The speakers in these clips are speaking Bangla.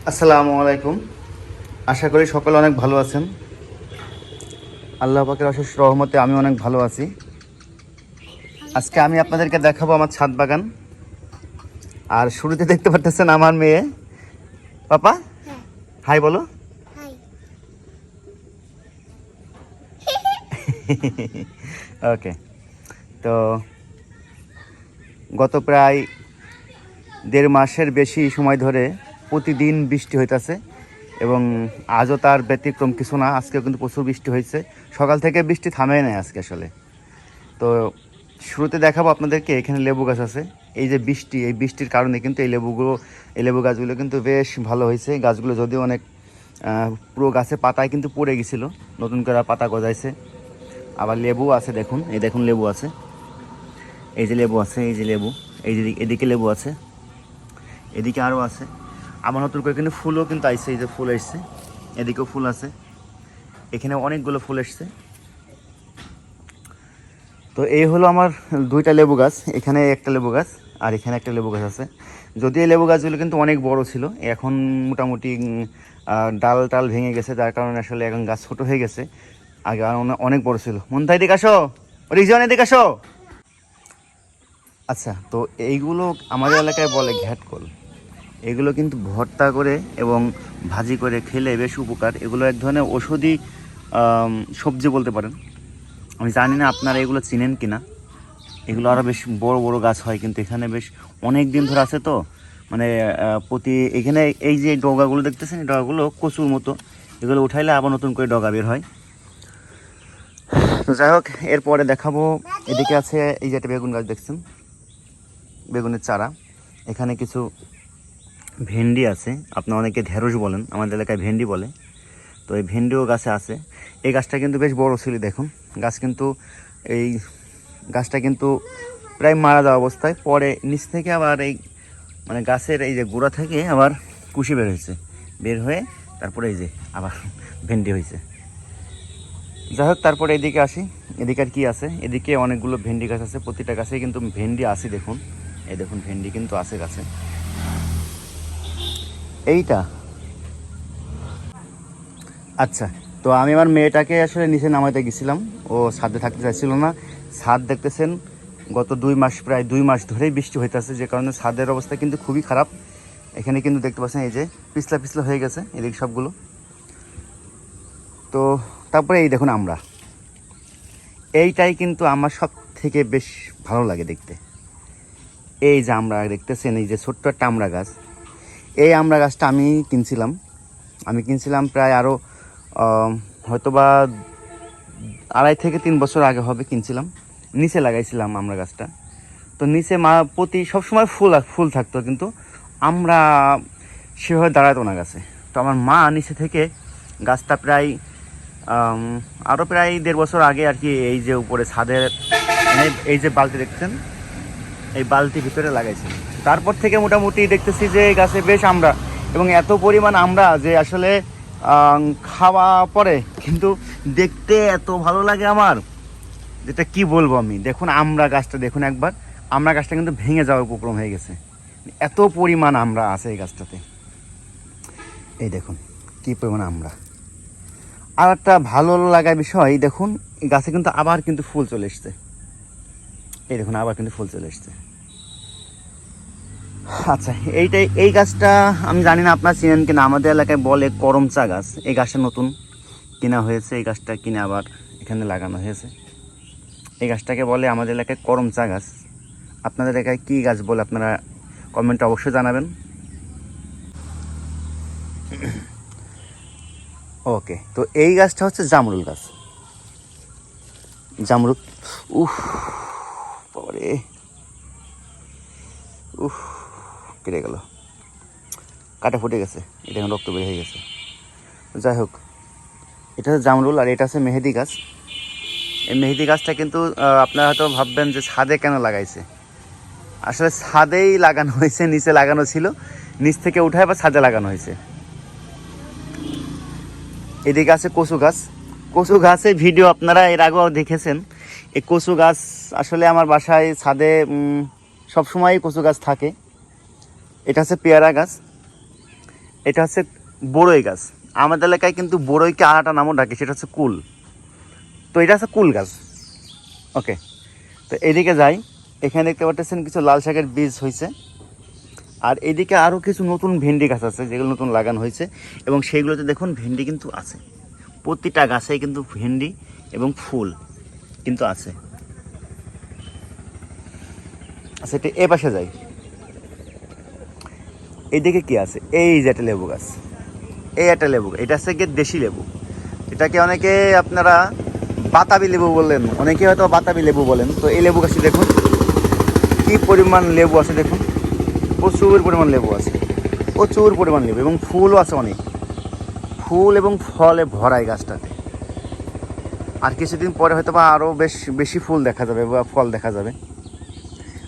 আসসালামু আলাইকুম। আশা করি সকলে অনেক ভালো আছেন। আল্লাহ পাকের অশেষ রহমতে আমি অনেক ভালো আছি। আজকে আমি আপনাদেরকে দেখাবো আমার ছাদ বাগান। আর শুরুতে দেখতে পাচ্ছেন আমার মেয়ে। পাপা হ্যাঁ, হাই বলো। হাই। ওকে, তো গত প্রায় 1.5 মাসের বেশি সময় ধরে প্রতিদিন বৃষ্টি হইতাছে এবং আজও তার ব্যতিক্রম কিছু না। আজকেও কিন্তু প্রচুর বৃষ্টি হয়েছে, সকাল থেকে বৃষ্টি থামেই নাই আজকে আসলে। তো শুরুতে দেখাবো আপনাদেরকে, এখানে লেবু গাছ আছে। এই যে বৃষ্টি, এই বৃষ্টির কারণে কিন্তু এই লেবু গাছগুলো কিন্তু বেশ ভালো হয়েছে। গাছগুলো যদিও অনেক পুরো গাছে পাতায় কিন্তু পড়ে গেছিলো, নতুন করে পাতা গজাইছে। আবার লেবু আছে, দেখুন এই দেখুন লেবু আছে, এই যে লেবু আছে, এই যে লেবু, এই যে এদিকে লেবু আছে, এদিকে আরও আছে। আবার নতুন করে কিন্তু ফুলও কিন্তু আইছে, এই যে ফুল এসছে, এদিকেও ফুল আছে, এখানে অনেকগুলো ফুল এসছে। তো এই হলো আমার 2টা লেবু গাছ, এখানে একটা লেবু গাছ আর এখানে একটা লেবু গাছ আছে। যদিও এই লেবু গাছগুলো কিন্তু অনেক বড় ছিল, এখন মোটামুটি ডাল টাল ভেঙে গেছে, যার কারণে আসলে এখন গাছ ছোটো হয়ে গেছে। আগে অনেক বড় ছিল। মনতাই দিকে আসো, রিজন এদিকে আসো। আচ্ছা, তো এইগুলো আমাদের এলাকায় বলে ঘ্যাটকল। এগুলো কিন্তু ভর্তা করে এবং ভাজি করে খেলে বেশ উপকার। এগুলো এক ধরনের ঔষধি সবজি বলতে পারেন। আমি জানি না আপনারা এগুলো চিনেন কি না। এগুলো আরও বেশ বড় বড় গাছ হয়, কিন্তু এখানে বেশ অনেক দিন ধরে আছে। তো মানে এখানে এই যে ডগাগুলো দেখতেছেন, এই ডগাগুলো কচুর মতো, এগুলো উঠাইলে আবার নতুন করে ডগা বের হয়। তো যাই হোক, এরপরে দেখাবো, এদিকে আছে এই যে একটা বেগুন গাছ দেখছেন, বেগুনের চারা। এখানে কিছু ভেন্ডি আছে, আপনার অনেকে ঢেঁড়স বলেন, আমাদের এলাকায় ভেন্ডি বলে। তো এই ভেন্ডিও গাছে আছে। এই গাছটা কিন্তু বেশ বড় ছিল, দেখুন গাছ কিন্তু, এই গাছটা কিন্তু প্রায় মারা যাওয়া অবস্থায়, পরে নিচ থেকে আবার এই মানে গাছের এই যে গোড়া থেকে আবার কুশি বের হয়েছে, বের হয়ে তারপরে এই যে আবার ভেন্ডি হয়েছে। যাই হোক, তারপরে এদিকে আসি, এদিকে আর কি আছে, এদিকে অনেকগুলো ভেন্ডি গাছ আছে, প্রতিটা গাছে কিন্তু ভেন্ডি আসি, দেখুন এই দেখুন ভেন্ডি কিন্তু আছে গাছে। এইটা আচ্ছা, তো আমি আমার মেয়েটাকে আসলে নিচে নামাইতে গেছিলাম, ও ছাদে থাকতে চাইছিল না। ছাদ দেখতেছেন, গত 2 মাস, প্রায় 2 মাস ধরেই বৃষ্টি হইতেছে, যে কারণে ছাদের অবস্থা কিন্তু খুবই খারাপ। এখানে কিন্তু দেখতে পাচ্ছেন এই যে পিছলা পিছলা হয়ে গেছে এদিকে সবগুলো। তো তারপরে এই দেখুন আমরা, এইটাই কিন্তু আমার সব থেকে বেশ ভালো লাগে দেখতে। এই যে আমরা দেখতেছেন, এই যে ছোট্ট একটা আমড়া গাছ, এই আমড়া গাছটা আমি কিনছিলাম প্রায় আরও হয়তোবা 2.5 থেকে 3 বছর আগে হবে কিনছিলাম। নিচে লাগাইছিলাম আমরা গাছটা। তো নিচে প্রতি সবসময় ফুল থাকতো, কিন্তু আমরা সেভাবে দাঁড়াতো না গাছে। তো আমার মা নিচে থেকে গাছটা প্রায় আরও প্রায় 1.5 বছর আগে আর কি, এই যে উপরে ছাদের এই যে বালতি দেখছেন, এই বালতির ভিতরে লাগাইছি। তারপর থেকে মোটামুটি দেখতেছি যে এই গাছে বেশ আমরা, এবং এত পরিমাণ আমরা যে আসলে খাওয়া পরে কিন্তু দেখতে এত ভালো লাগে আমার, যেটা কি বলবো আমি। দেখুন আমরা গাছটা দেখুন একবার, আমরা গাছটা কিন্তু ভেঙে যাওয়ার উপক্রম হয়ে গেছে, এত পরিমাণ আমরা আছে এই গাছটাতে। এই দেখুন কি পরিমাণ আমরা। আর একটা ভালো লাগার বিষয়, দেখুন এই গাছে কিন্তু আবার কিন্তু ফুল চলে এসছে, এই দেখুন আবার কিন্তু ফুল চলে এসছে। আচ্ছা, এই গাছটা আমি জানি না আপনারা চিনেন কিনা, আমাদের এলাকায় বলে করমচা গাছ। এই গাছটা নতুন কিনা হয়েছে, এই গাছটা কিনে আবার এখানে লাগানো হয়েছে। এই গাছটাকে বলে আমাদের এলাকায় করমচা গাছ। আপনাদের এলাকায় কী গাছ বলে আপনারা কমেন্টে অবশ্যই জানাবেন। ওকে, তো এই গাছটা হচ্ছে জামরুল গাছ। জামরুল, উফ বাবারে, উফ কেটে গেল, কাটা ফুটে গেছে, এটা এখন রক্ত বের হয়ে গেছে। যাই হোক, এটা হচ্ছে জামরুল আর এটা হচ্ছে মেহেদি গাছ। এই মেহেদি গাছটা কিন্তু আপনারা হয়তো ভাববেন যে ছাদে কেন লাগাইছে। আসলে ছাদেই লাগানো হয়েছে, নিচে লাগানো ছিল, নিচ থেকে উঠায় বা ছাদে লাগানো হয়েছে। এদিকে আছে কচু গাছ। কচু গাছের ভিডিও আপনারা এর আগেও দেখেছেন। এই কচু গাছ আসলে আমার বাসায় ছাদে সবসময়ই কচু গাছ থাকে। এটা হচ্ছে পেয়ারা গাছ। এটা হচ্ছে বড়ই গাছ। আমাদের এলাকায় কিন্তু বড়ইকে আর একটা নামও ডাকে, সেটা হচ্ছে কুল। তো এটা হচ্ছে কুল গাছ। ওকে, তো এদিকে যাই। এখানে দেখতে পাচ্ছেন কিছু লাল শাকের বীজ হয়েছে। আর এদিকে আরও কিছু নতুন ভেন্ডি গাছ আছে যেগুলো নতুন লাগানো হয়েছে, এবং সেইগুলোতে দেখুন ভেন্ডি কিন্তু আছে। প্রতিটা গাছেই কিন্তু ভেন্ডি এবং ফুল কিন্তু আছে। আচ্ছা, এটা এ পাশে যাই। এইদিকে কি আছে? এই যে একটা লেবু গাছ, এই একটা লেবু, এটা হচ্ছে গিয়ে দেশি লেবু। এটাকে অনেকে আপনারা বাতাবি লেবু বললেন, অনেকে হয়তো বাতাবি লেবু বলেন। তো এই লেবু গাছটি দেখুন কি পরিমাণ লেবু আছে, দেখুন প্রচুর পরিমাণ লেবু আছে, প্রচুর পরিমাণ লেবু, এবং ফুলও আছে অনেক। ফুল এবং ফলে ভরাই গাছটাতে। আর কিছুদিন পরে হয়তো বা আরও বেশি ফুল দেখা যাবে বা ফল দেখা যাবে।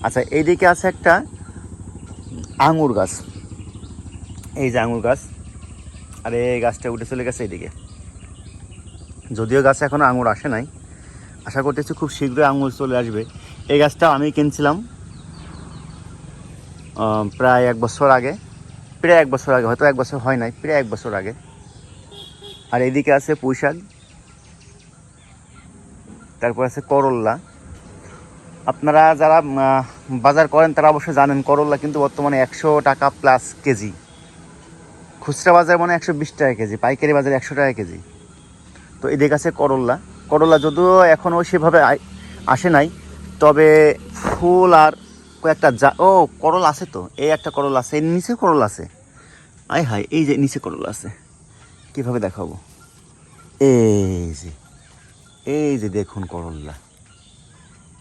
আচ্ছা, এইদিকে আছে একটা আঙুর গাছ, এই যে আঙুর গাছ। আর এই গাছটা উঠে চলে গেছে এইদিকে। যদিও গাছে এখনও আঙুর আসে নাই, আশা করতেছি খুব শীঘ্রই আঙুর চলে আসবে। এই গাছটা আমি কিনছিলাম প্রায় 1 বছর আগে, হয়তো 1 বছর হয় নাই, প্রায় 1 বছর আগে। আর এইদিকে আছে পুঁই শাক, তারপর আছে করল্লা। আপনারা যারা বাজার করেন তারা অবশ্যই জানেন করল্লা কিন্তু বর্তমানে 100 টাকা প্লাস কেজি। খুচরা বাজারে মনে হয় 120 টাকা কেজি, পাইকারি বাজারে 100 টাকা কেজি। তো এদিকে আছে করল্লা যদিও এখনও সেভাবে আসে নাই, তবে ফুল আর কয়েকটা করল আছে। তো এই একটা করল আছে, এর নিচে করল আছে। আয় হায়, এই যে নিচে করল আছে, কীভাবে দেখাবো? এই যে দেখুন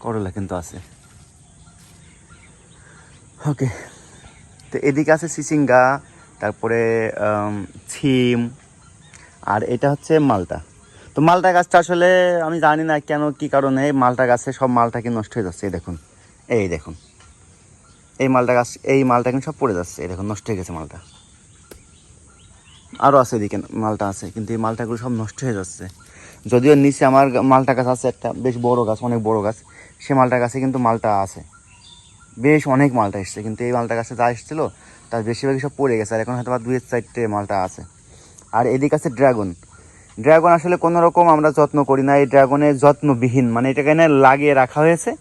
করল্লা কিন্তু আছে। ওকে, তো এদিকে আছে চিচিঙ্গা, তারপরে ছিম, আর এটা হচ্ছে মালটা। তো মালটা গাছটা আসলে আমি জানি না কেন, কি কারণে মালটা গাছে সব মালটা কি নষ্ট হয়ে যাচ্ছে। এই দেখুন এই মালটা কিন্তু সব পড়ে যাচ্ছে। এই দেখুন নষ্ট হয়ে গেছে মালটা। আরও আছে এদিকে মালটা আছে, কিন্তু এই মালটাগুলো সব নষ্ট হয়ে যাচ্ছে। যদিও নিচে আমার মালটা গাছ আছে একটা বেশ বড় গাছ, অনেক বড় গাছ। সে মালটা গাছে কিন্তু মালটা আছে, বেশ অনেক মালটা এসছে। কিন্তু এই মালটা গাছে যা এসেছিলো তার বেশিরভাগই সব পড়ে গেছে। আর এখন হয়তো বা 2-4টে মালটা আছে। আর এদিকে আছে ড্রাগন আসলে কোনো রকম আমরা যত্ন করি না। এই ড্রাগনের যত্নবিহীন, মানে এটাকে এনে লাগিয়ে রাখা হয়েছে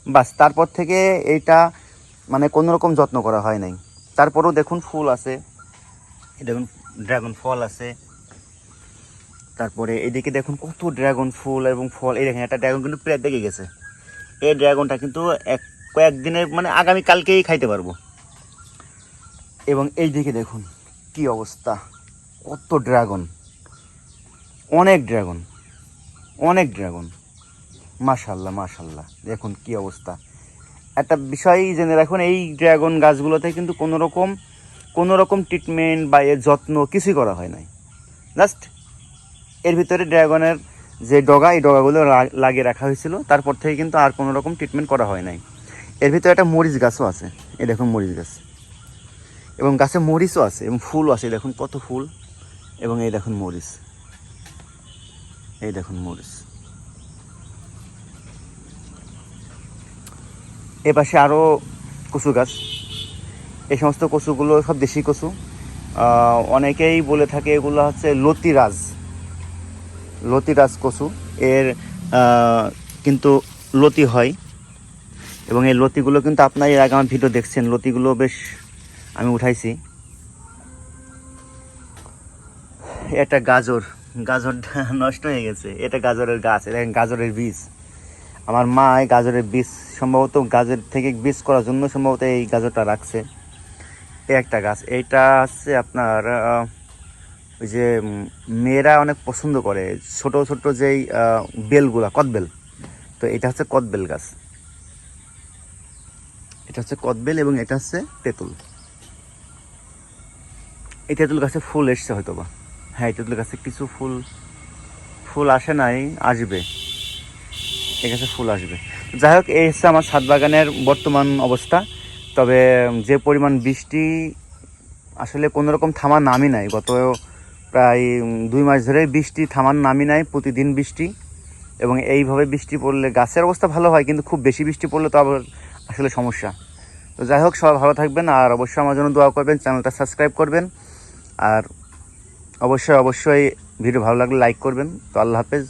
বাস, তারপর থেকে এইটা মানে কোনো রকম যত্ন করা হয় নাই। তারপরেও দেখুন ফুল আছে, দেখুন ড্রাগন ফল আছে। তারপরে এদিকে দেখুন কত ড্রাগন ফুল এবং ফল। এই দেখেন একটা ড্রাগন কিন্তু প্রায় দেখে গেছে। এই ড্রাগনটা কিন্তু কয়েকদিনের মানে আগামীকালকেই খাইতে পারবো। এবং এই দিকে দেখুন কি অবস্থা, কত ড্রাগন, অনেক ড্রাগন, মাশাল্লাহ দেখুন কি অবস্থা। একটা বিষয় জেনে রাখুন, এই ড্রাগন গাছগুলোতে কিন্তু কোনো রকম ট্রিটমেন্ট বা এর যত্ন কিছুই করা হয় নাই। জাস্ট এর ভিতরে ড্রাগনের যে ডগা, এই ডগাগুলো লাগিয়ে রাখা হয়েছিল, তারপর থেকে কিন্তু আর কোনো রকম ট্রিটমেন্ট করা হয় নাই। এর ভিতরে একটা মরিচ গাছও আছে, এই দেখুন মরিচ গাছ, এবং গাছে মরিচও আছে এবং ফুলও আছে। দেখুন কত ফুল, এবং এই দেখুন মরিচ, এ পাশে আরও কচু গাছ। এই সমস্ত কচুগুলো সব দেশি কচু। অনেকেই বলে থাকে এগুলো হচ্ছে লতিরাজ কচু। এর কিন্তু লতি হয়, এবং এই লতিগুলো কিন্তু আপনার এর আগে আমার ভিডিও দেখছেন, লতিগুলো বেশ আমি উঠাইছি। এটা গাজরটা নষ্ট হয়ে গেছে। এটা গাজরের গাছ, এটা গাজরের বীজ। আমার মা এই গাজরের বীজ সম্ভবত গাজর থেকে বীজ করার জন্য সম্ভবত এই গাজরটা রাখছে। এই একটা গাছ, এইটা হচ্ছে আপনার ওই যে মেয়েরা অনেক পছন্দ করে ছোট ছোট যেই বেলগুলা, কদবেল। তো এটা হচ্ছে কদবেল গাছ, এবং এটা হচ্ছে তেঁতুল। এই তেঁতুল গাছে ফুল এসছে হয়তো বা, হ্যাঁ এই তেঁতুল গাছে কিছু ফুল আসে নাই, আসবে, এই গাছে ফুল আসবে। যাই হোক, এই হচ্ছে আমার ছাদ বাগানের বর্তমান অবস্থা। তবে যে পরিমাণ বৃষ্টি, আসলে কোনো রকম থামার নামই নাই। গত প্রায় 2 মাস ধরে বৃষ্টি থামার নামই নাই, প্রতিদিন বৃষ্টি। এবং এইভাবে বৃষ্টি পড়লে গাছের অবস্থা ভালো হয়, কিন্তু খুব বেশি বৃষ্টি পড়লে তো আবার আসলে সমস্যা। তো যাই হোক, সবাই ভালো থাকবেন, আর অবশ্যই আমার জন্য দোয়া করবেন, চ্যানেলটা সাবস্ক্রাইব করবেন। আর অবশ্যই ভিডিও ভালো লাগলে লাইক করবেন। তো আল্লাহ হাফেজ,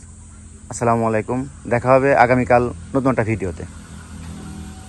আসসালামু আলাইকুম। দেখা হবে আগামীকাল নতুন একটা ভিডিওতে।